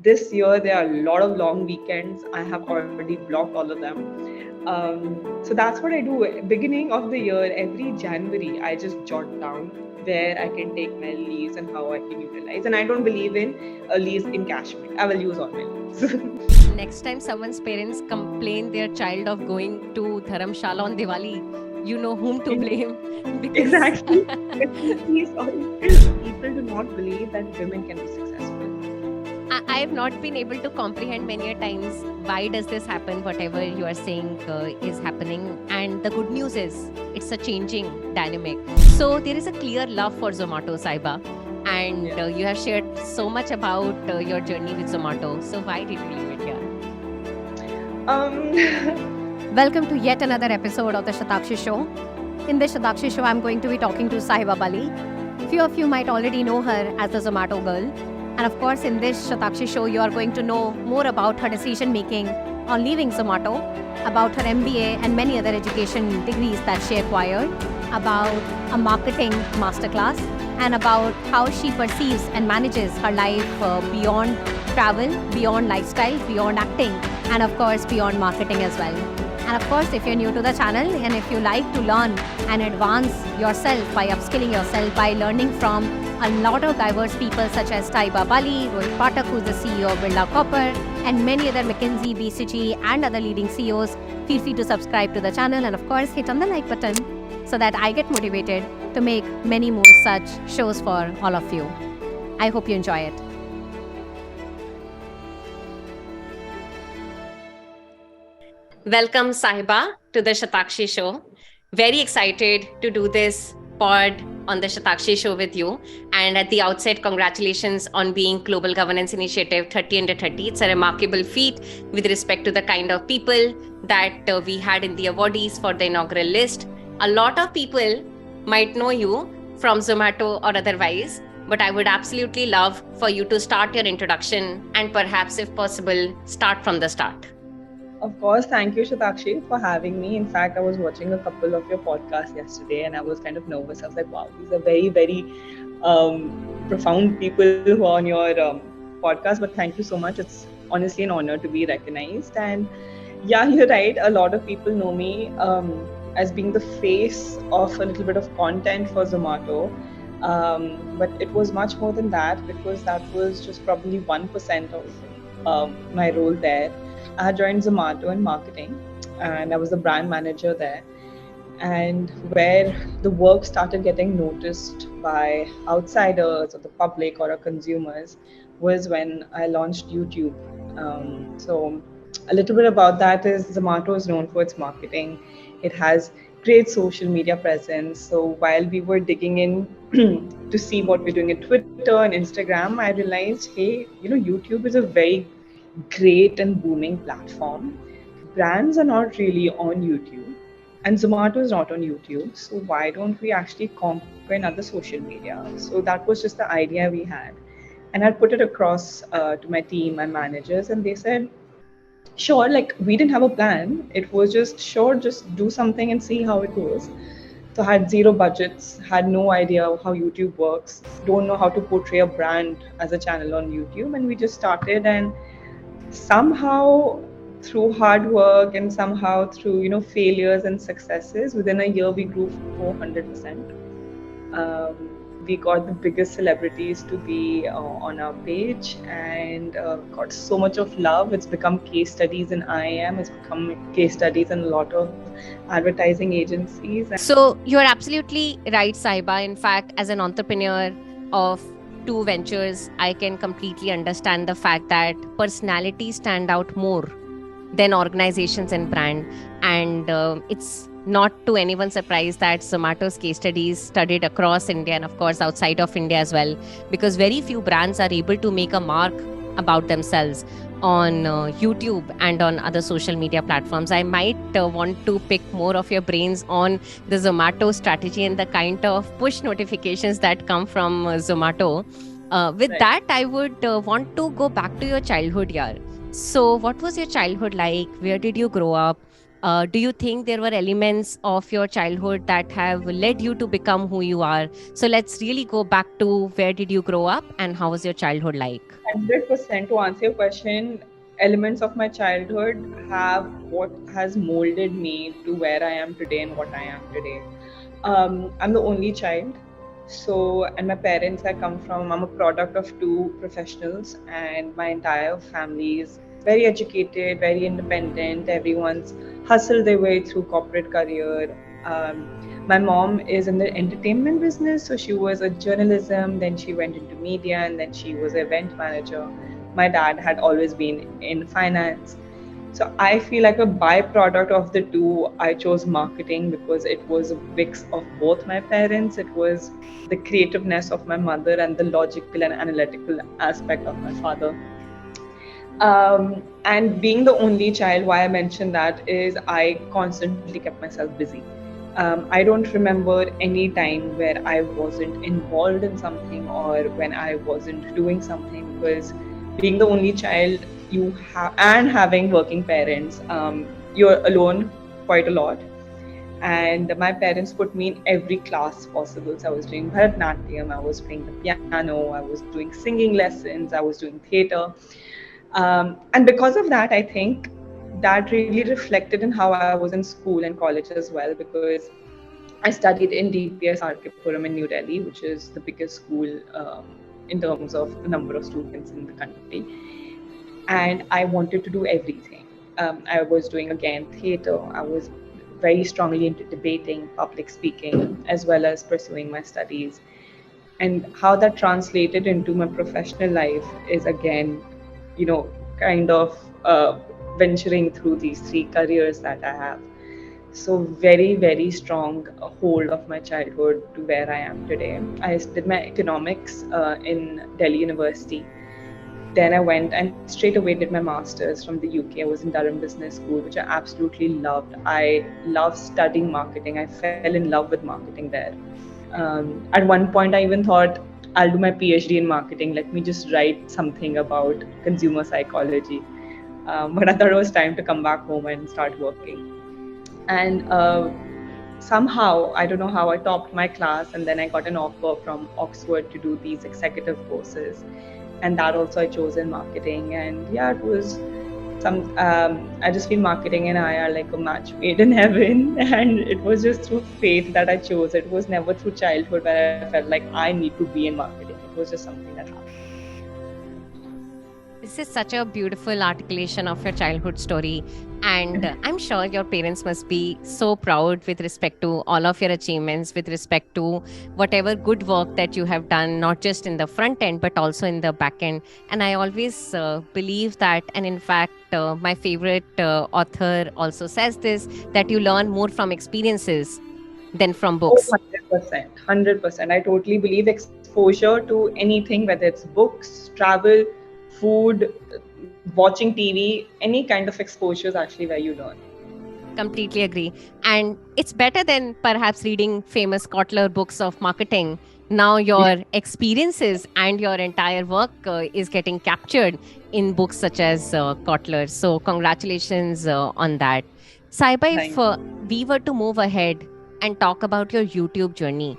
This year, there are a lot of long weekends. I have already blocked all of them. So that's what I do. Beginning of the year, every January, I just jot down where I can take my leaves and how I can utilize. And I don't believe in leaves in encashment. I will use all my leaves. Next time someone's parents complain their child of going to Dharamshala on Diwali, you know whom to blame because Exactly. Sorry. People do not believe that women can be successful. I have not been able to comprehend many a times why does this happen, whatever you are saying is happening. And the good news is it's a changing dynamic. So there is a clear love for Zomato, Sahiba. And you have shared so much about your journey with Zomato. So why did you leave it here? Welcome to yet another episode of the Shatakshi Show. In this Shatakshi Show, I'm going to be talking to SAHIBA Bali. Few of you might already know her as the Zomato girl. And of course, in this Shatakshi Show, you are going to know more about her decision making on leaving Zomato, about her MBA and many other education degrees that she acquired, about a marketing masterclass, and about how she perceives and manages her life beyond travel, beyond lifestyle, beyond acting, and of course, beyond marketing as well. And of course, if you're new to the channel and if you like to learn and advance yourself by upskilling yourself, by learning from a lot of diverse people such as SAHIBA Bali, Rohit Pathak, who's the CEO of Birla Copper, and many other McKinsey, BCG, and other leading CEOs, feel free to subscribe to the channel and of course, hit on the like button so that I get motivated to make many more such shows for all of you. I hope you enjoy it. Welcome, Sahiba, to the Shatakshi Show. Very excited to do this pod on the Shatakshi Show with you. And at the outset, congratulations on being Global Governance Initiative 30 Under 30. It's a remarkable feat with respect to the kind of people that we had in the awardees for the inaugural list. A lot of people might know you from Zomato or otherwise, but I would absolutely love for you to start your introduction and perhaps, if possible, start from the start. Of course, thank you, Shatakshi, for having me. In fact, I was watching a couple of your podcasts yesterday and I was kind of nervous. I was like, wow, these are very, very profound people who are on your podcast. But thank you so much. It's honestly an honor to be recognized. And yeah, you're right. A lot of people know me as being the face of a little bit of content for Zomato. But it was much more than that because that was just probably 1% of my role there. I had joined Zomato in marketing and I was the brand manager there. And where the work started getting noticed by outsiders or the public or our consumers was when I launched YouTube. So a little bit about that is Zomato is known for its marketing. It has great social media presence. So while we were digging in to see what we're doing at Twitter and Instagram, I realized, hey, YouTube is a very great and booming platform. Brands are not really on YouTube and Zomato is not on YouTube. So why don't we actually conquer another social media? So that was just the idea we had. And I put it across to my team, my managers, and they said, sure, like we didn't have a plan. It was just, sure, just do something and see how it goes. So I had zero budgets, had no idea how YouTube works, don't know how to portray a brand as a channel on YouTube. And we just started, and somehow through hard work and somehow through failures and successes, within a year we grew 400%. We got the biggest celebrities to be on our page and got so much of love. It's become case studies in IIM, it's become case studies in a lot of advertising agencies. So you're absolutely right, Sahiba. In fact, as an entrepreneur of two ventures, I can completely understand the fact that personalities stand out more than organizations and brand. And it's not to anyone's surprise that Zomato's case studies studied across India and of course outside of India as well, because very few brands are able to make a mark about themselves on YouTube and on other social media platforms. I might want to pick more of your brains on the Zomato strategy and the kind of push notifications that come from Zomato. With that, I would want to go back to your childhood year. So what was your childhood like? Where did you grow up? Do you think there were elements of your childhood that have led you to become who you are? So let's really go back to where did you grow up and how was your childhood like? 100% to answer your question, elements of my childhood have what has molded me to where I am today and what I am today. I'm the only child. So, and my parents, I'm a product of two professionals, and my entire family is very educated, very independent. Everyone's hustled their way through corporate career. My mom is in the entertainment business, so she was a journalism, then she went into media, and then she was an event manager. My dad had always been in finance. So I feel like a byproduct of the two, I chose marketing because it was a mix of both my parents. It was the creativeness of my mother and the logical and analytical aspect of my father. And being the only child, why I mentioned that is I constantly kept myself busy. I don't remember any time where I wasn't involved in something or when I wasn't doing something, because being the only child, you have and having working parents, you're alone quite a lot. And my parents put me in every class possible. So I was doing Bharatanatyam, I was playing the piano, I was doing singing lessons, I was doing theater. And because of that, I think that really reflected in how I was in school and college as well, because I studied in DPS Puram in New Delhi, which is the biggest school in terms of the number of students in the country. And I wanted to do everything. I was doing again theater. I was very strongly into debating, public speaking, as well as pursuing my studies. And how that translated into my professional life is again, kind of venturing through these three careers that I have. So very, very strong hold of my childhood to where I am today. I did my economics in Delhi University. Then I went and straight away did my master's from the UK. I was in Durham Business School, which I absolutely loved. I love studying marketing. I fell in love with marketing there. At one point, I even thought I'll do my PhD in marketing. Let me just write something about consumer psychology. But I thought it was time to come back home and start working. And somehow, I don't know how, I topped my class, and then I got an offer from Oxford to do these executive courses. And that also I chose in marketing. And yeah, it was I just feel marketing and I are like a match made in heaven. And it was just through faith that I chose. It was never through childhood where I felt like I need to be in marketing. It was just something that happened. This is such a beautiful articulation of your childhood story. And I'm sure your parents must be so proud with respect to all of your achievements, with respect to whatever good work that you have done, not just in the front end, but also in the back end. And I always believe that, and in fact, my favorite author also says this, that you learn more from experiences than from Oh, books. 100%. 100%. I totally believe exposure to anything, whether it's books, travel, food, watching TV, any kind of exposure is actually where you learn. Completely agree. And it's better than perhaps reading famous Kotler books of marketing. Now Yeah. your experiences and your entire work is getting captured in books such as Kotler. So congratulations on that. Saiba, if Thank we were to move ahead and talk about your YouTube journey,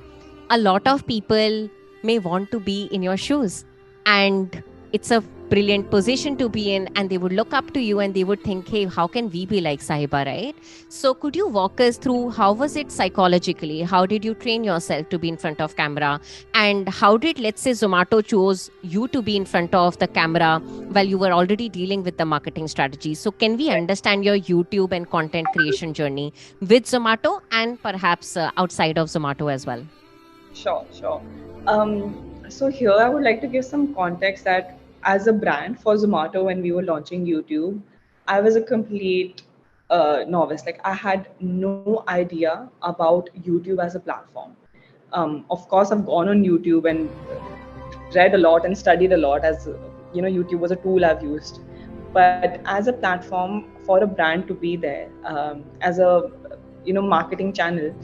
a lot of people may want to be in your shoes. And it's a brilliant position to be in, and they would look up to you and they would think, hey, how can we be like Sahiba, right? So could you walk us through how was it psychologically? How did you train yourself to be in front of camera? And how did, let's say, Zomato chose you to be in front of the camera while you were already dealing with the marketing strategy? So can we understand your YouTube and content creation journey with Zomato and perhaps outside of Zomato as well? Sure, sure. So here I would like to give some context that as a brand for Zomato, when we were launching YouTube, I was a complete novice. Like I had no idea about YouTube as a platform. Of course, I've gone on YouTube and read a lot and studied a lot, as YouTube was a tool I've used. But as a platform for a brand to be there, as a marketing channel,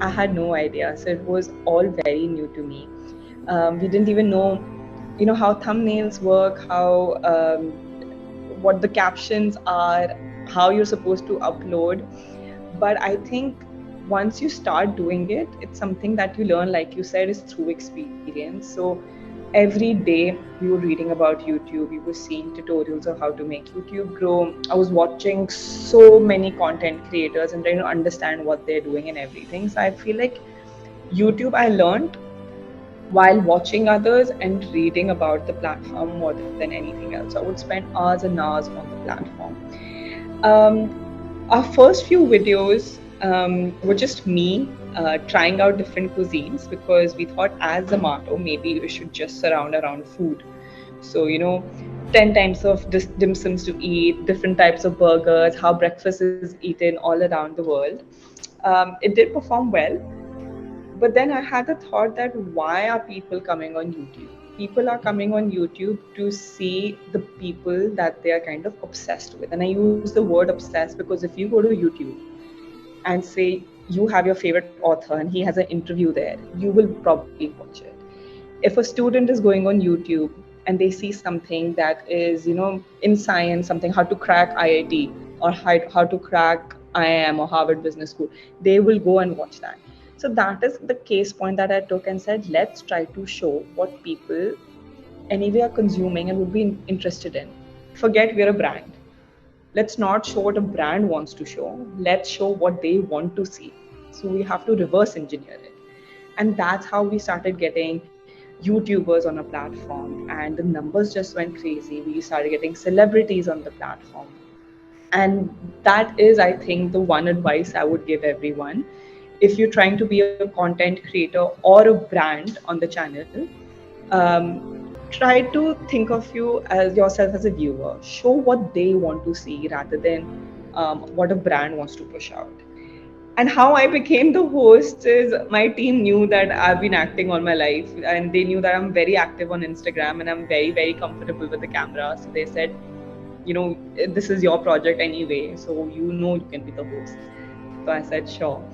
I had no idea. So it was all very new to me. We didn't even know, how thumbnails work, how what the captions are. how you're supposed to upload. But I think once you start doing it, it's something that you learn, like you said, is through experience. So every day we were reading about YouTube, we were seeing tutorials of how to make YouTube grow. I was watching so many content creators and trying to understand what they're doing and everything. So I feel like YouTube, I learned while watching others and reading about the platform more than anything else. I would spend hours and hours on the platform. Our first few videos were just me trying out different cuisines, because we thought as Zomato, maybe we should just surround around food. So, 10 types of dim sums to eat, different types of burgers, how breakfast is eaten all around the world. It did perform well, but then I had the thought that why are people coming on YouTube? People are coming on YouTube to see the people that they are kind of obsessed with. And I use the word obsessed because if you go to YouTube and say you have your favorite author and he has an interview there, you will probably watch it. If a student is going on YouTube and they see something that is, in science, something how to crack IIT or how to crack IIM or Harvard Business School, they will go and watch that. So that is the case point that I took and said, let's try to show what people anyway are consuming and would be interested in. Forget we're a brand. Let's not show what a brand wants to show. Let's show what they want to see. So we have to reverse engineer it. And that's how we started getting YouTubers on a platform, and the numbers just went crazy. We started getting celebrities on the platform. And that is, I think, the one advice I would give everyone. If you're trying to be a content creator or a brand on the channel, try to think of you as yourself as a viewer. Show what they want to see rather than what a brand wants to push out. And how I became the host is my team knew that I've been acting all my life, and they knew that I'm very active on Instagram and I'm very, very comfortable with the camera. So they said, this is your project anyway, so you can be the host. So I said, sure.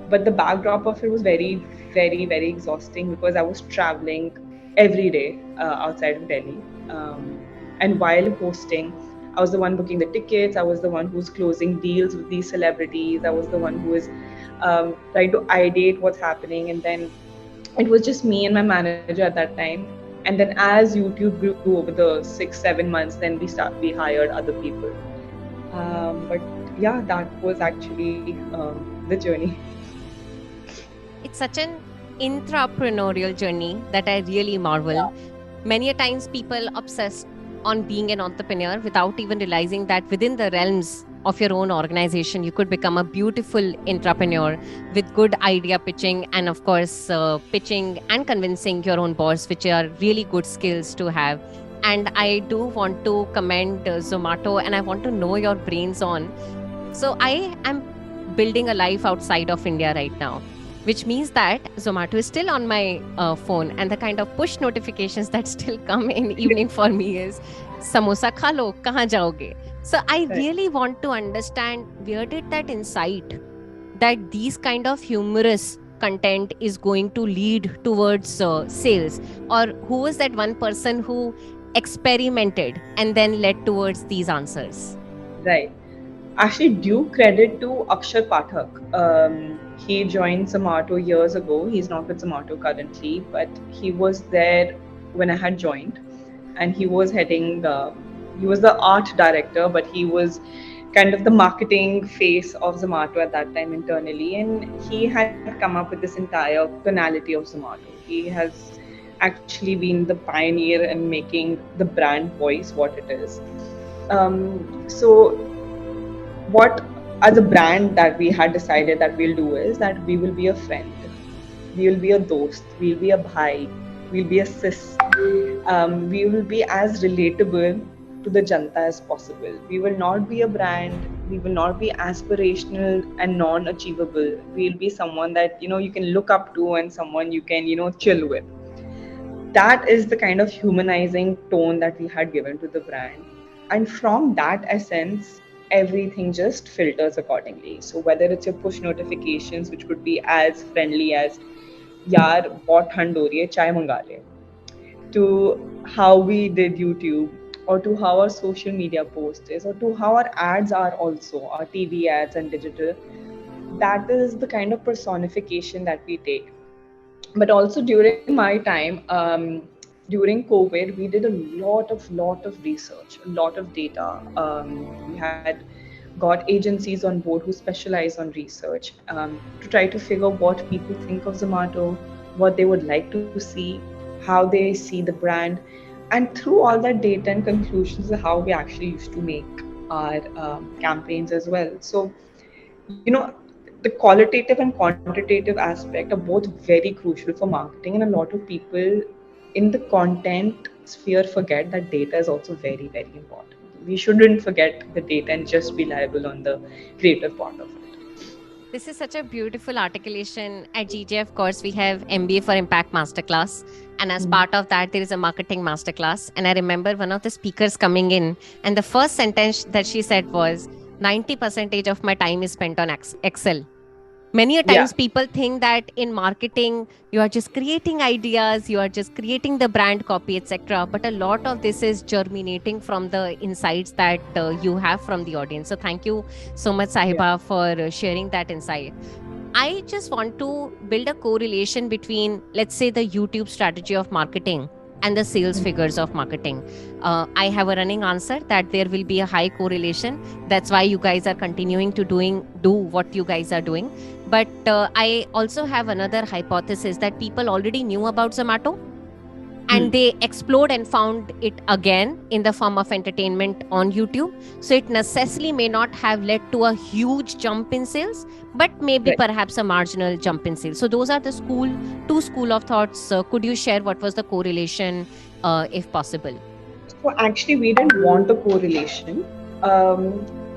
But the backdrop of it was very, very, very exhausting because I was traveling every day outside of Delhi. And while hosting, I was the one booking the tickets. I was the one who's closing deals with these celebrities. I was the one who was trying to ideate what's happening. And then it was just me and my manager at that time. And then as YouTube grew over the 6-7 months, then we hired other people. But yeah, that was actually the journey. It's such an intrapreneurial journey that I really marvel. Yeah. Many a times people obsess on being an entrepreneur without even realizing that within the realms of your own organization, you could become a beautiful entrepreneur with good idea pitching and, of course, pitching and convincing your own boss, which are really good skills to have. And I do want to commend Zomato, and I want to know your brains on. So I am building a life outside of India right now, which means that Zomato is still on my phone, and the kind of push notifications that still come in evening for me is samosa kha lo, kahan jaoge? So I really want to understand, where did that insight that these kind of humorous content is going to lead towards sales, or who was that one person who experimented and then led towards these answers? Right. Actually, due credit to Akshar Pathak. He joined Zomato years ago. He's not with Zomato currently, but he was there when I had joined, and he was heading. He was the art director, but he was kind of the marketing face of Zomato at that time internally, and he had come up with this entire tonality of Zomato. He has actually been the pioneer in making the brand voice what it is. So what as a brand that we had decided that we'll do is that we will be a friend, we will be a dost, we'll be a bhai, we'll be a sis. We will be as relatable to the janta as possible. We will not be a brand, we will not be aspirational and non-achievable. We'll be someone that you can look up to and someone you can chill with. That is the kind of humanizing tone that we had given to the brand. And from that essence, everything just filters accordingly. So whether it's your push notifications, which could be as friendly as yaar bahut thand ho rahi hai, chai manga le, to how we did YouTube, or to how our social media post is, or to how our ads are also, our TV ads and digital. That is the kind of personification that we take. But also during my time, during COVID, we did a lot of research, a lot of data. We had got agencies on board who specialize on research, to try to figure what people think of Zomato, what they would like to see, how they see the brand, and through all that data and conclusions, how we actually used to make our campaigns as well. So, you know, the qualitative and quantitative aspect are both very crucial for marketing, and a lot of people in the content sphere forget that data is also very, very important. We shouldn't forget the data and just be liable on the creative part of it. This is such a beautiful articulation. At GJ, of course, we have MBA for Impact Masterclass. And as part of that, there is a marketing masterclass. And I remember one of the speakers coming in, and the first sentence that she said was 90% of my time is spent on Excel. Many a Yeah. times people think that in marketing you are just creating ideas, you are just creating the brand copy, etc., but a lot of this is germinating from the insights that you have from the audience. So thank you so much, Yeah. Sahiba, for sharing that insight. I just want to build a correlation between, let's say, the YouTube strategy of marketing and the sales figures of marketing. I have a running answer that there will be a high correlation. That's why you guys are continuing to do what you guys are doing. But I also have another hypothesis that people already knew about Zomato, and they explored and found it again in the form of entertainment on YouTube. So it necessarily may not have led to a huge jump in sales, but maybe Right. perhaps a marginal jump in sales. So those are the two school of thoughts. Could you share what was the correlation, if possible? So actually, we didn't want a correlation.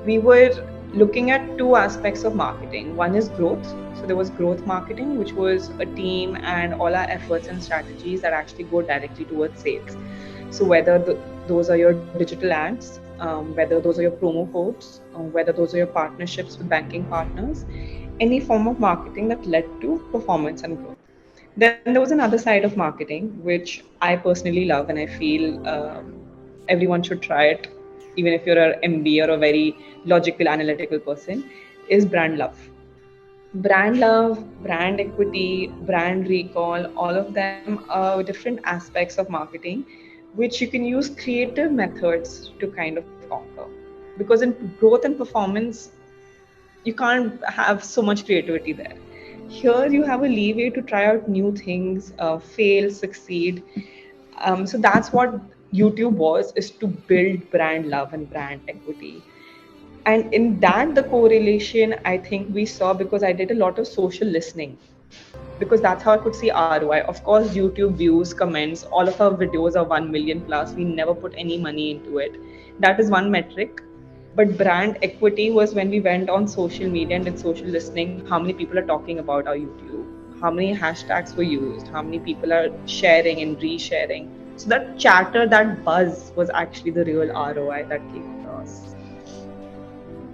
We were looking at two aspects of marketing. One is growth. So there was growth marketing, which was a team and all our efforts and strategies that actually go directly towards sales. So whether those are your digital ads, whether those are your promo codes, whether those are your partnerships with banking partners, any form of marketing that led to performance and growth. Then there was another side of marketing, which I personally love, and I feel everyone should try it, even if you're an MB or a very logical, analytical person, is brand love. Brand love, brand equity, brand recall, all of them are different aspects of marketing, which you can use creative methods to kind of conquer. Because in growth and performance, you can't have so much creativity there. Here you have a leeway to try out new things, fail, succeed. So that's what YouTube was, is to build brand love and brand equity. And in that, the correlation I think we saw, because I did a lot of social listening, because that's how I could see ROI. Of course, YouTube views, comments, all of our videos are 1 million plus. We never put any money into it. That is one metric. But brand equity was when we went on social media and did social listening. How many people are talking about our YouTube? How many hashtags were used? How many people are sharing and resharing? So that chatter, that buzz was actually the real ROI that came across.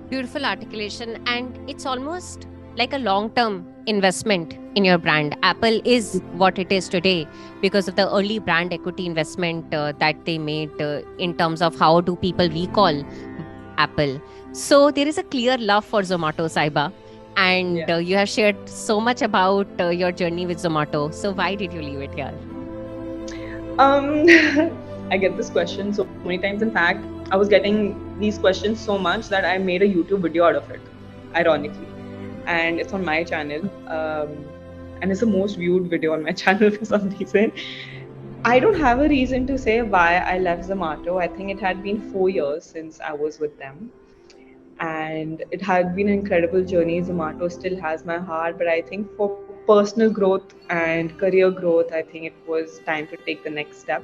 Beautiful articulation. And it's almost like a long term investment in your brand. Apple is what it is today because of the early brand equity investment that they made in terms of how do people recall Apple. So there is a clear love for Zomato, Sahiba. And Yeah. you have shared so much about your journey with Zomato. So why did you leave it here? Um, I get this question so many times. In fact, I was getting these questions so much that I made a YouTube video out of it, ironically. And it's on my channel. And it's the most viewed video on my channel for some reason. I don't have a reason to say why I left Zomato. I think it had been 4 years since I was with them. And it had been an incredible journey. Zomato still has my heart, but I think for personal growth and career growth, I think it was time to take the next step.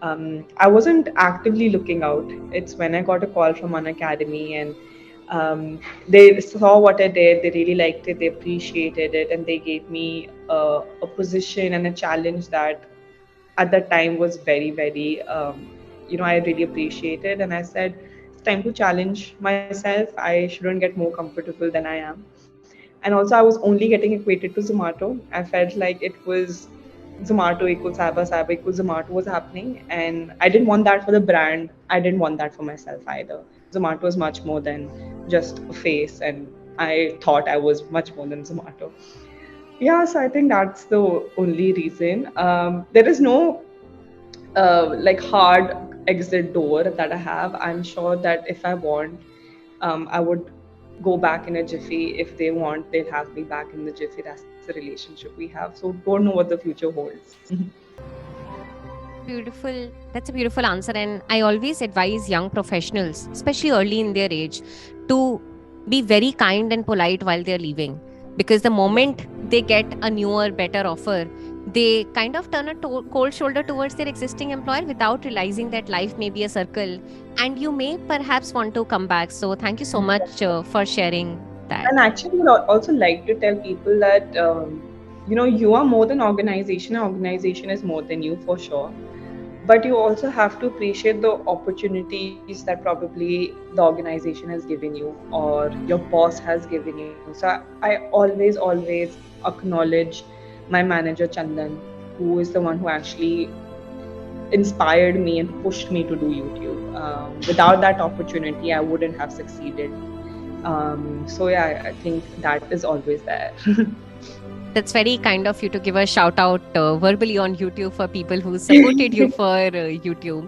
I wasn't actively looking out. It's when I got a call from Unacademy, and they saw what I did. They really liked it. They appreciated it, and they gave me a position and a challenge that at that time was very, very, I really appreciated. And I said, it's time to challenge myself. I shouldn't get more comfortable than I am. And also, I was only getting equated to Zomato. I felt like it was Zomato equals Sahiba, Sahiba equals Zomato was happening, and I didn't want that for the brand. I didn't want that for myself either. Zomato is much more than just a face, and I thought I was much more than Zomato. Yeah, so I think that's the only reason. There is no like hard exit door that I have. I'm sure that if I want, I would go back in a jiffy. If they want, they'll have me back in the jiffy. That's the relationship we have. So don't know what the future holds. Beautiful. That's a beautiful answer. And I always advise young professionals, especially early in their age, to be very kind and polite while they're leaving. Because the moment they get a newer, better offer, they kind of turn a cold shoulder towards their existing employer without realizing that life may be a circle and you may perhaps want to come back. So, thank you so much for sharing that. And actually, I would also like to tell people that you are more than organization. Organization is more than you for sure. But you also have to appreciate the opportunities that probably the organization has given you or your boss has given you. So I always acknowledge my manager Chandan, who is the one who actually inspired me and pushed me to do YouTube. Without that opportunity, I wouldn't have succeeded. So yeah, I think that is always there. That's very kind of you to give a shout out verbally on YouTube for people who supported you for YouTube.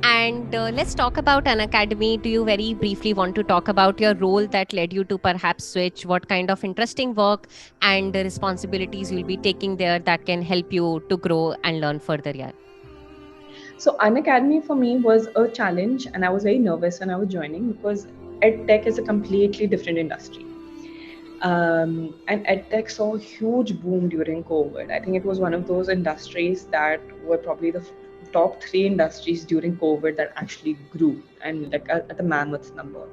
And let's talk about Unacademy. Do you very briefly want to talk about your role that led you to perhaps switch? What kind of interesting work and responsibilities you'll be taking there that can help you to grow and learn further? Yeah. So Unacademy for me was a challenge, and I was very nervous when I was joining because EdTech is a completely different industry. And EdTech saw a huge boom during COVID. I think it was one of those industries that were probably the top 3 industries during COVID that actually grew and like at the mammoth number.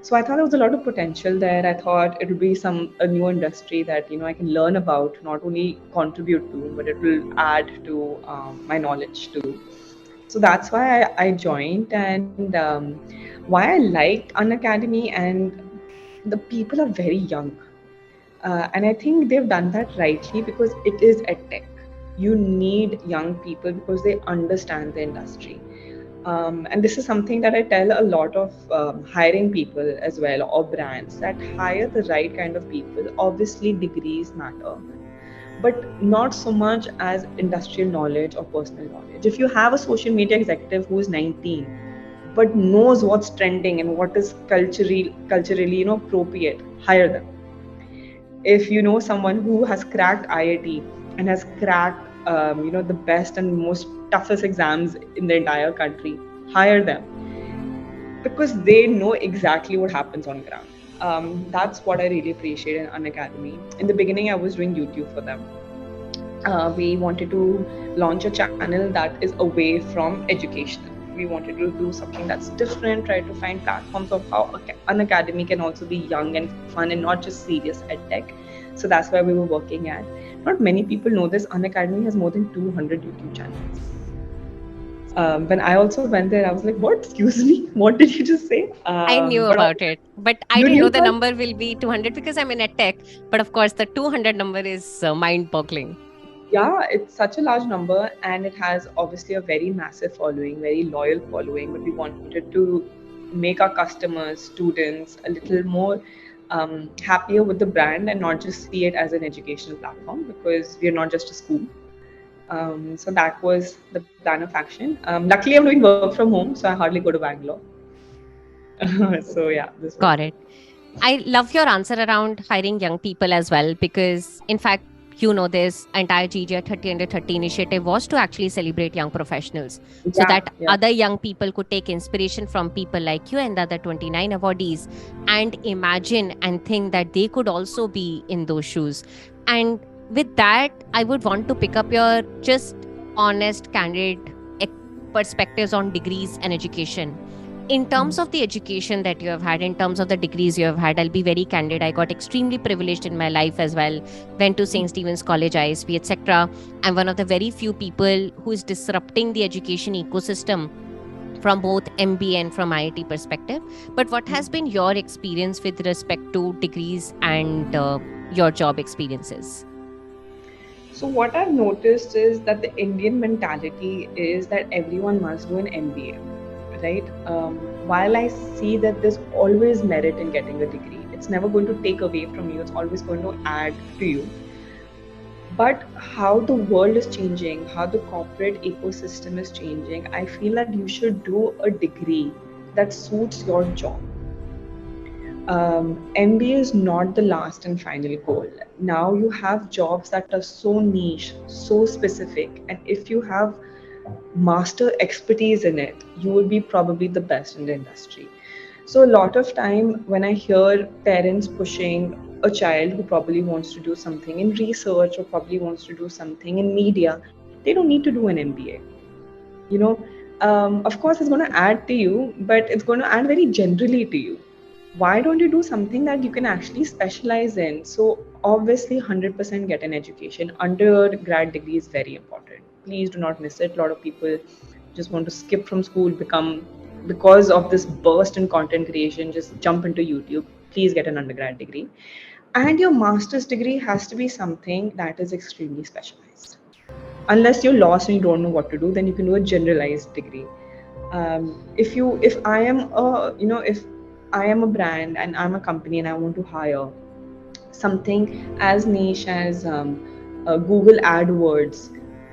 So I thought there was a lot of potential there. I thought it would be a new industry that I can learn about, not only contribute to, but it will add to my knowledge too. So that's why I joined, and why I liked Unacademy, and the people are very young. And I think they've done that rightly because it is edtech. You need young people because they understand the industry. And this is something that I tell a lot of hiring people as well, or brands, that hire the right kind of people. Obviously, degrees matter, but not so much as industrial knowledge or personal knowledge. If you have a social media executive who is 19 but knows what's trending and what is culturally appropriate, hire them. If you know someone who has cracked IIT and has cracked the best and most toughest exams in the entire country, hire them because they know exactly what happens on ground. That's what I really appreciate in Unacademy. In the beginning, I was doing YouTube for them. We wanted to launch a channel that is away from educational. We wanted to do something that's different, try to find platforms of how Unacademy can also be young and fun and not just serious edtech. So that's where we were working at. Not many people know this. Unacademy has more than 200 YouTube channels. When I also went there, I was like, what? Excuse me? What did you just say? I knew about it, but I didn't know the number will be 200 because I'm in edtech. But of course, the 200 number is mind-boggling. Yeah, it's such a large number, and it has obviously a very massive following, very loyal following. But we wanted to make our customers, students, a little more happier with the brand and not just see it as an educational platform, because we are not just a school. So that was the plan of action. Luckily, I'm doing work from home, so I hardly go to Bangalore. So yeah, this was Got it. I love your answer around hiring young people as well, because in fact, this entire GGR 30 under 30 initiative was to actually celebrate young professionals so that other young people could take inspiration from people like you and the other 29 awardees and imagine and think that they could also be in those shoes. And with that, I would want to pick up your just honest, candid perspectives on degrees and education. In terms of the education that you have had, in terms of the degrees you have had, I'll be very candid. I got extremely privileged in my life as well. Went to St. Stephen's College, ISB, etc. I'm one of the very few people who is disrupting the education ecosystem from both MBA and from IIT perspective. But what has been your experience with respect to degrees and your job experiences? So what I've noticed is that the Indian mentality is that everyone must do an MBA, right? While I see that there's always merit in getting a degree, it's never going to take away from you. It's always going to add to you. But how the world is changing, how the corporate ecosystem is changing, I feel that you should do a degree that suits your job. MBA is not the last and final goal. Now you have jobs that are so niche, so specific, and if you have master expertise in it, you will be probably the best in the industry. So, a lot of time when I hear parents pushing a child who probably wants to do something in research or probably wants to do something in media, they don't need to do an MBA. You know, of course, it's going to add to you, but it's going to add very generally to you. Why don't you do something that you can actually specialize in? So obviously 100% get an education. Undergrad degree is very important. Please do not miss it. A lot of people just want to skip from school, become, because of this burst in content creation, just jump into YouTube. Please get an undergrad degree. And your master's degree has to be something that is extremely specialized. Unless you're lost and you don't know what to do, then you can do a generalized degree. If I am a, if I am a brand and I'm a company and I want to hire something as niche as Google AdWords,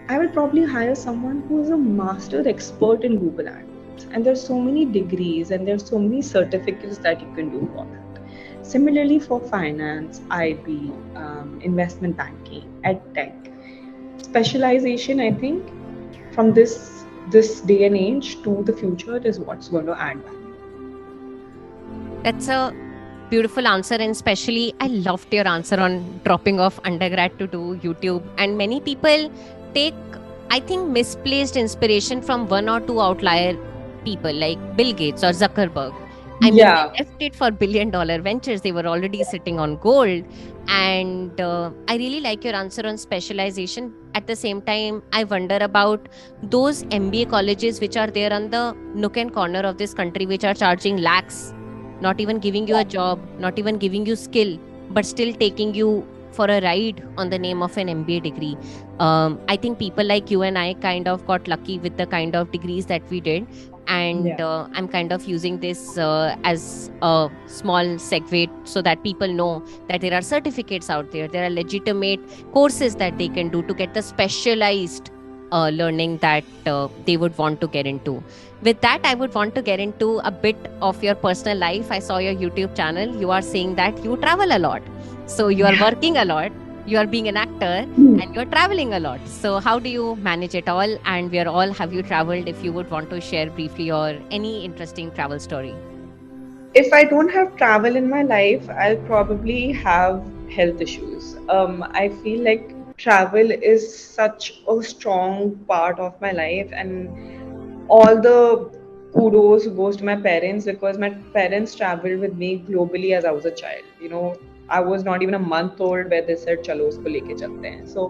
I will probably hire someone who is a master expert in Google AdWords. And there's so many degrees and there's so many certificates that you can do for that. Similarly, for finance, IB, investment banking, edtech, specialization, I think, from this day and age to the future is what's going to add value. That's a beautiful answer, and especially I loved your answer on dropping off undergrad to do YouTube. And many people take, I think, misplaced inspiration from one or two outlier people like Bill Gates or Zuckerberg. I mean, Yeah. they left it for billion-dollar ventures. They were already sitting on gold. And I really like your answer on specialization. At the same time, I wonder about those MBA colleges which are there on the nook and corner of this country, which are charging lakhs, not even giving you a job, not even giving you skill, but still taking you for a ride on the name of an MBA degree. I think people like you and I kind of got lucky with the kind of degrees that we did. And Yeah. I'm kind of using this as a small segue so that people know that there are certificates out there. There are legitimate courses that they can do to get the specialized learning that they would want to get into. With that, I would want to get into a bit of your personal life. I saw your YouTube channel. You are saying that you travel a lot. So you are Yeah. working a lot, you are being an actor, Hmm. and you're traveling a lot. So how do you manage it all? And where all have you traveled? If you would want to share briefly or any interesting travel story. If I don't have travel in my life, I'll probably have health issues. I feel like travel is such a strong part of my life, and all the kudos goes to my parents because my parents traveled with me globally as I was a child. I was not even a month old where they said, "Chalo, usko leke chalte hain." So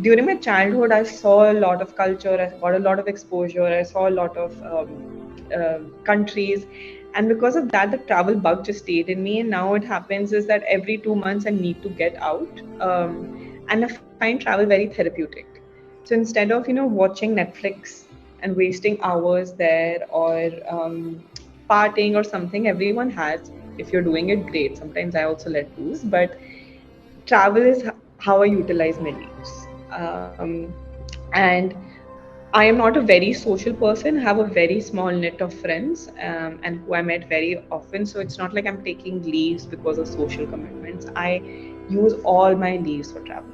during my childhood, I saw a lot of culture. I got a lot of exposure. I saw a lot of countries, and because of that, the travel bug just stayed in me. And now it happens is that every 2 months I need to get out, and I find travel very therapeutic. So instead of watching Netflix and wasting hours there or partying or something, everyone has. If you're doing it, great. Sometimes I also let loose, but travel is how I utilize my leaves. And I am not a very social person. I have a very small net of friends and who I met very often. So it's not like I'm taking leaves because of social commitments. I use all my leaves for travel.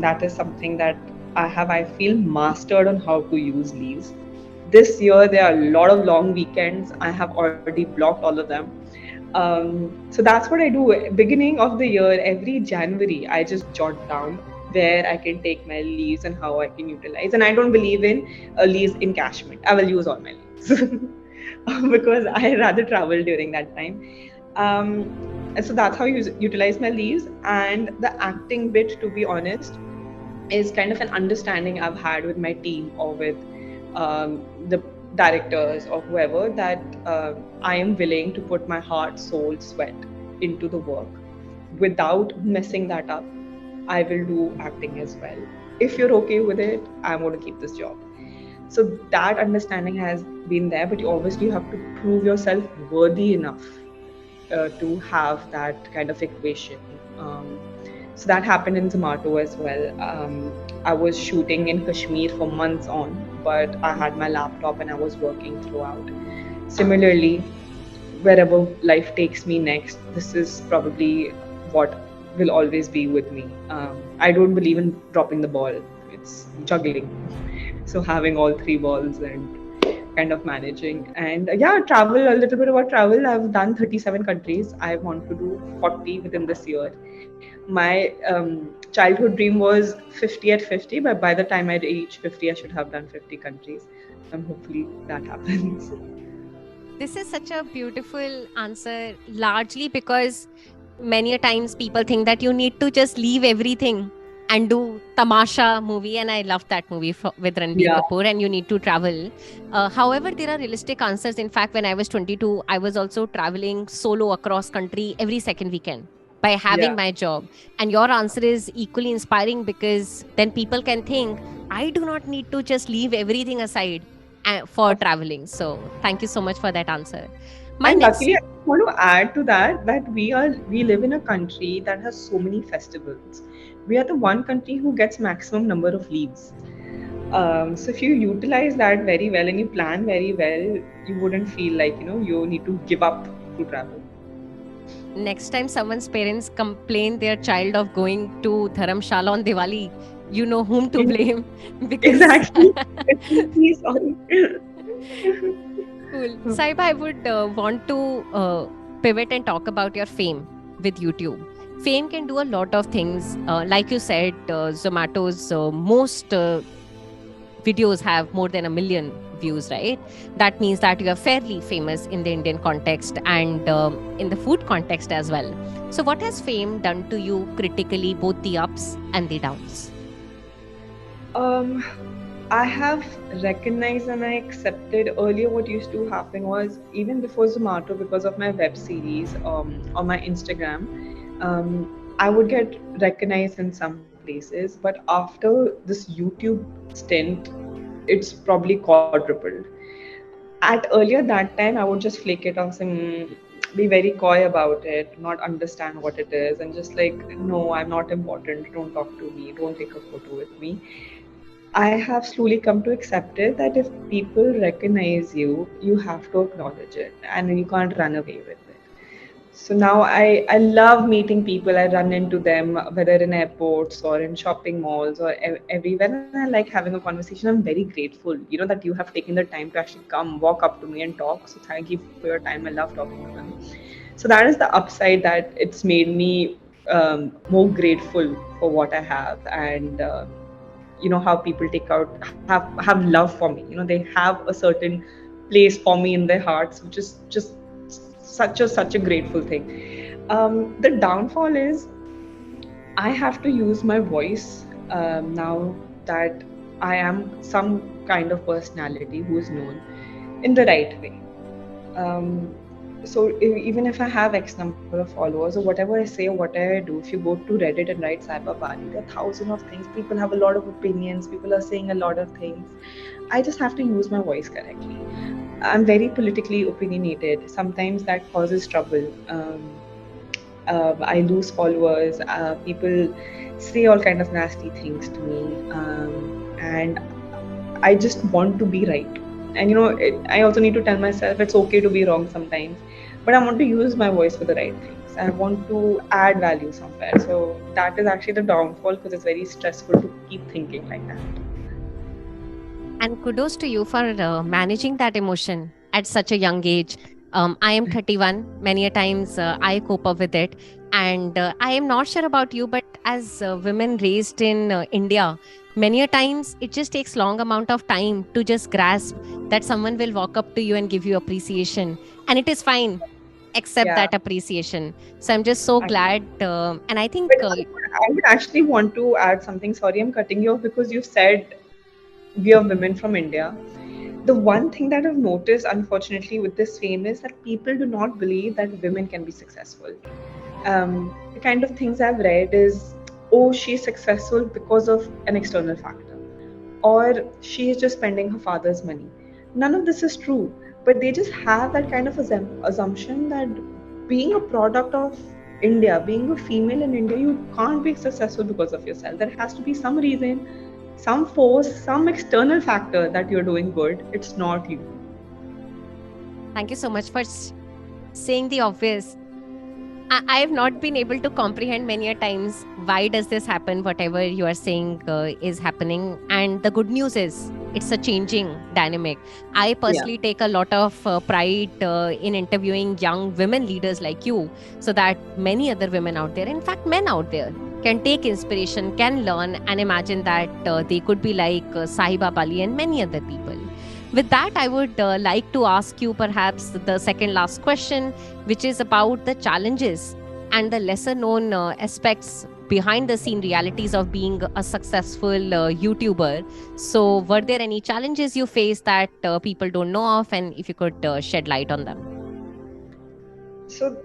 That is something that I feel, mastered on how to use leaves. This year, there are a lot of long weekends. I have already blocked all of them. So that's what I do. Beginning of the year, every January, I just jot down where I can take my leaves and how I can utilize. And I don't believe in leaves encashment. I will use all my leaves because I rather travel during that time. And so that's how I utilize my leaves. And the acting bit, to be honest, is kind of an understanding I've had with my team or with the directors or whoever that I am willing to put my heart, soul, sweat into the work without messing that up. I will do acting as well. If you're okay with it, I'm going to keep this job. So that understanding has been there, but you obviously have to prove yourself worthy enough to have that kind of equation. So that happened in Zomato as well. I was shooting in Kashmir for months on, but I had my laptop and I was working throughout. Similarly, wherever life takes me next, this is probably what will always be with me. I don't believe in dropping the ball, it's juggling. So having all three balls and kind of managing. And yeah, travel, a little bit about travel. I've done 37 countries. I want to do 40 within this year. My childhood dream was 50 at 50, but by the time I reach 50, I should have done 50 countries. And hopefully that happens. This is such a beautiful answer, largely because many a times people think that you need to just leave everything and do Tamasha movie, and I love that movie with Ranbir Yeah, Kapoor, and you need to travel. However, there are realistic answers. In fact, when I was 22, I was also traveling solo across country every second weekend by having yeah. my job. And your answer is equally inspiring, because then people can think, I do not need to just leave everything aside for traveling. So thank you so much for that answer. My And next. luckily, I want to add to that that we live in a country that has so many festivals. We are the one country who gets maximum number of leaves. So if you utilize that very well and you plan very well, you wouldn't feel like you need to give up to travel. Next time someone's parents complain their child of going to Dharamshala on Diwali, you know whom to blame. Because Exactly. Sorry. cool. Sahiba, I would want to pivot and talk about your fame with YouTube. Fame can do a lot of things. Like you said, Zomato's most videos have more than 1 million views, right? That means that you are fairly famous in the Indian context and in the food context as well. So, what has fame done to you critically, both the ups and the downs? Um, I have recognized and I accepted earlier what used to happen was even before Zomato, because of my web series on my Instagram, I would get recognized in some places. But after this YouTube stint, it's probably quadrupled. At earlier that time, I would just flake it off and be very coy about it, not understand what it is, and just like, no, I'm not important. Don't talk to me. Don't take a photo with me. I have slowly come to accept it that if people recognize you, you have to acknowledge it and you can't run away with it. So now I love meeting people. I run into them, whether in airports or in shopping malls or everywhere. And I like having a conversation. I'm very grateful, that you have taken the time to actually come, walk up to me and talk. So thank you for your time. I love talking to them. So that is the upside, that it's made me more grateful for what I have. And how people have love for me. They have a certain place for me in their hearts, which is just such a grateful thing. The downfall is I have to use my voice now that I am some kind of personality who is known in the right way. um, so even if I have X number of followers, or whatever I say or whatever I do, if you go to Reddit and write Sahiba Bali, there are thousands of things. People have a lot of opinions. People are saying a lot of things. I just have to use my voice correctly. I'm very politically opinionated. Sometimes that causes trouble. I lose followers. People say all kind of nasty things to me, and I just want to be right. And I also need to tell myself it's okay to be wrong sometimes, but I want to use my voice for the right things. I want to add value somewhere. So that is actually the downfall, because it's very stressful to keep thinking like that. And kudos to you for managing that emotion at such a young age. I am 31. Many a times I cope up with it. And I am not sure about you, but as women raised in India, many a times it just takes long amount of time to just grasp that someone will walk up to you and give you appreciation. And it is fine, accept Yeah. that appreciation. So I'm just so I- glad. And I think But I would actually want to add something. Sorry, I'm cutting you off because you said we are women from India. The one thing that I've noticed, unfortunately, with this fame is that people do not believe that women can be successful. The kind of things I've read is oh, she's successful because of an external factor, or she is just spending her father's money. None of this is true, but they just have that kind of assumption that being a product of India, being a female in India, you can't be successful because of yourself. There has to be some reason, some force, some external factor that you're doing good. It's not you. Thank you so much for saying the obvious. I have not been able to comprehend many a times why does this happen. Whatever you are saying is happening, and the good news is it's a changing dynamic. I Yeah. personally take a lot of pride in interviewing young women leaders like you, so that many other women out there, in fact men out there, can take inspiration, can learn, and imagine that they could be like Sahiba Bali and many other people. With that, I would like to ask you perhaps the second last question, which is about the challenges and the lesser known aspects behind the scene realities of being a successful YouTuber. So, were there any challenges you faced that people don't know of, and if you could shed light on them? So,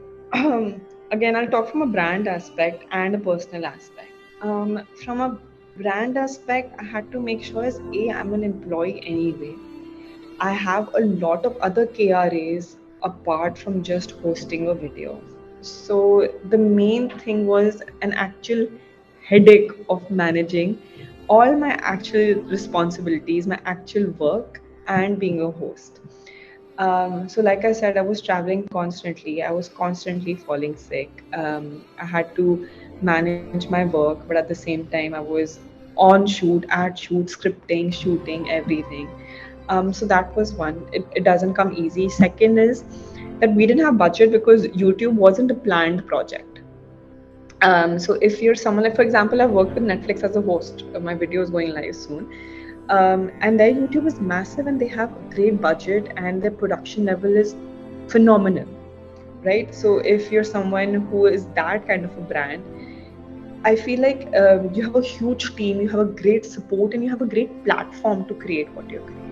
again, I'll talk from a brand aspect and a personal aspect. From a brand aspect, I had to make sure as A, I'm an employee anyway. I have a lot of other KRAs apart from just hosting a video. So the main thing was an actual headache of managing all my actual responsibilities, my actual work, and being a host. So, like I said, I was traveling constantly. I was constantly falling sick. I had to manage my work, but at the same time, I was on shoot, at shoot, scripting, shooting, everything. So that was one. It doesn't come easy. Second is that we didn't have budget because YouTube wasn't a planned project. So if you're someone like, for example, I've worked with Netflix as a host. My video is going live soon, and their YouTube is massive, and they have a great budget, and their production level is phenomenal, right? So if you're someone who is that kind of a brand, I feel like you have a huge team, you have a great support, and you have a great platform to create what you're creating.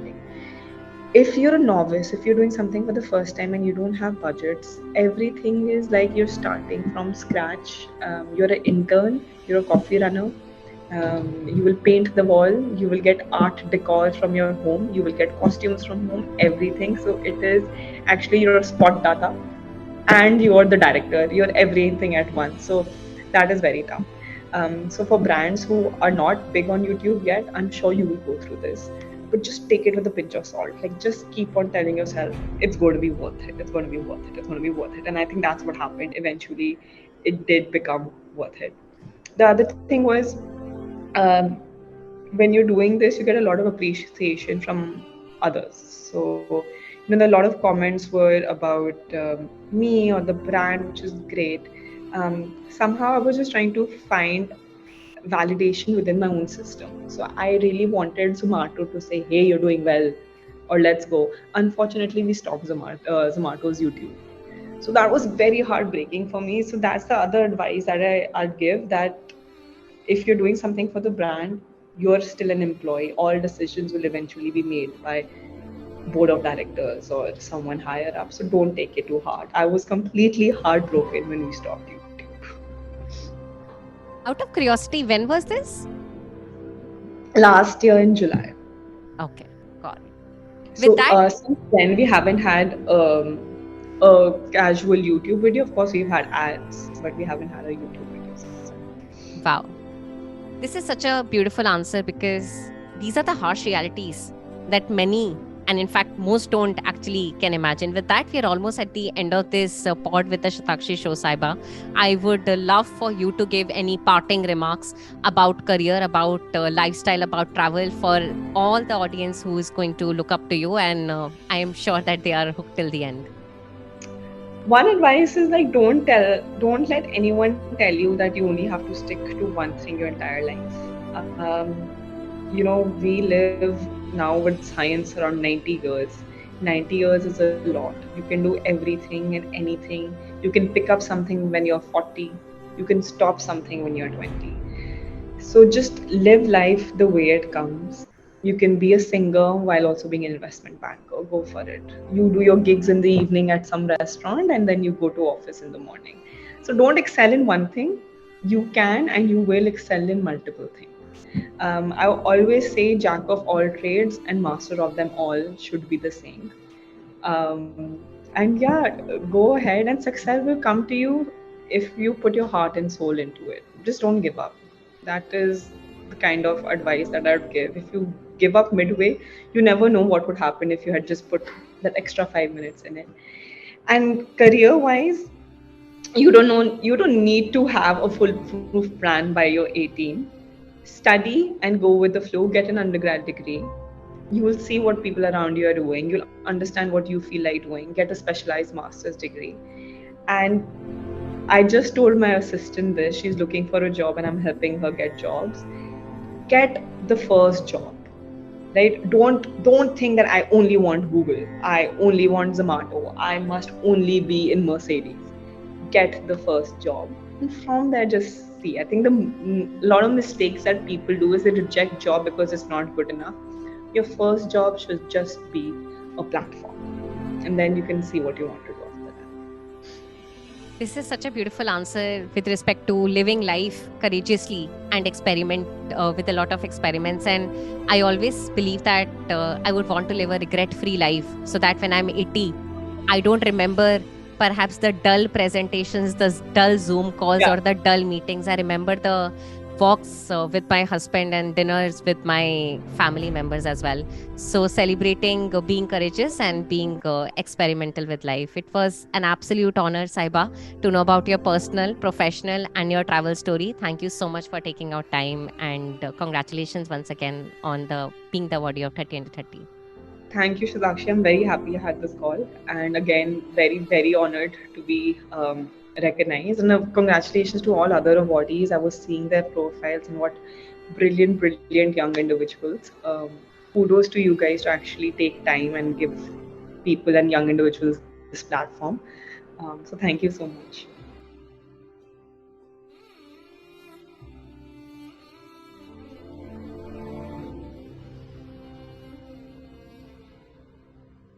If you're a novice, if you're doing something for the first time and you don't have budgets, everything is like you're starting from scratch. You're an intern, you're a coffee runner. You will paint the wall, you will get art decor from your home, you will get costumes from home, everything. So it is actually your spot data, and you're the director, you're everything at once. So that is very tough. So for brands who are not big on YouTube yet, I'm sure you will go through this, but just take it with a pinch of salt. Like, just keep on telling yourself it's going to be worth it, it's going to be worth it, it's going to be worth it. And I think that's what happened eventually. It did become worth it. The other thing was, um, when you're doing this, you get a lot of appreciation from others. So, a lot of comments were about me or the brand, which is great. Somehow, I was just trying to find validation within my own system. So, I really wanted Zomato to say, "Hey, you're doing well," or "Let's go." Unfortunately, we stopped Zomato's YouTube. So that was very heartbreaking for me. So that's the other advice that I'd give, that if you're doing something for the brand, you're still an employee. All decisions will eventually be made by board of directors or someone higher up. So don't take it too hard. I was completely heartbroken when we stopped YouTube. Out of curiosity, when was this? Last year in July. Okay, got it. With So that, since then, we haven't had a casual YouTube video. Of course, we've had ads, but we haven't had a YouTube video since then. wow. This is such a beautiful answer because these are the harsh realities that many, and in fact, most don't actually can imagine. With that, we are almost at the end of this pod with the Shatakshi Show, Sahiba. I would love for you to give any parting remarks about career, about lifestyle, about travel for all the audience who is going to look up to you. And I am sure that they are hooked till the end. One advice is, like, don't let anyone tell you that you only have to stick to one thing your entire life. We live now with science around 90 years. 90 years is a lot. You can do everything and anything. You can pick up something when you're 40. You can stop something when you're 20. So just live life the way it comes. You can be a singer while also being an investment banker. Go for it. You do your gigs in the evening at some restaurant, and then you go to office in the morning. So don't excel in one thing. you can and you will excel in multiple things. I always say jack of all trades and master of them all should be the same. And yeah, go ahead and success will come to you if you put your heart and soul into it. Just don't give up. That is the kind of advice that I'd give. If you give up midway, you never know what would happen if you had just put that extra 5 minutes in it. And career wise, you don't need to have a foolproof plan by your 18. Study and go with the flow, get an undergrad degree. You will see what people around you are doing, you'll understand what you feel like doing, get a specialized master's degree. And I just told my assistant this, she's looking for a job and I'm helping her get jobs. Get the first job, right? Don't think that I only want Google, I only want Zomato, I must only be in Mercedes. Get the first job, and from there just see. I think the lot of mistakes that people do is they reject job because it's not good enough. Your first job should just be a platform, and then you can see what you want to do after that. This is such a beautiful answer with respect to living life courageously and experiment with a lot of experiments. And I always believe that I would want to live a regret-free life so that when I'm 80, I don't remember perhaps the dull presentations, the dull Zoom calls, Yeah. or the dull meetings. I remember the walks with my husband and dinners with my family members as well. So celebrating being courageous and being experimental with life. It was an absolute honor, Sahiba, to know about your personal, professional, and your travel story. Thank you so much for taking out time, and congratulations once again on the being the awardee of 30 under 30. Thank you, Shatakshi. I'm very happy I had this call. And again, very, very honored to be recognized. And congratulations to all other awardees. I was seeing their profiles and what brilliant, brilliant young individuals. Kudos to you guys to actually take time and give people and young individuals this platform. So thank you so much.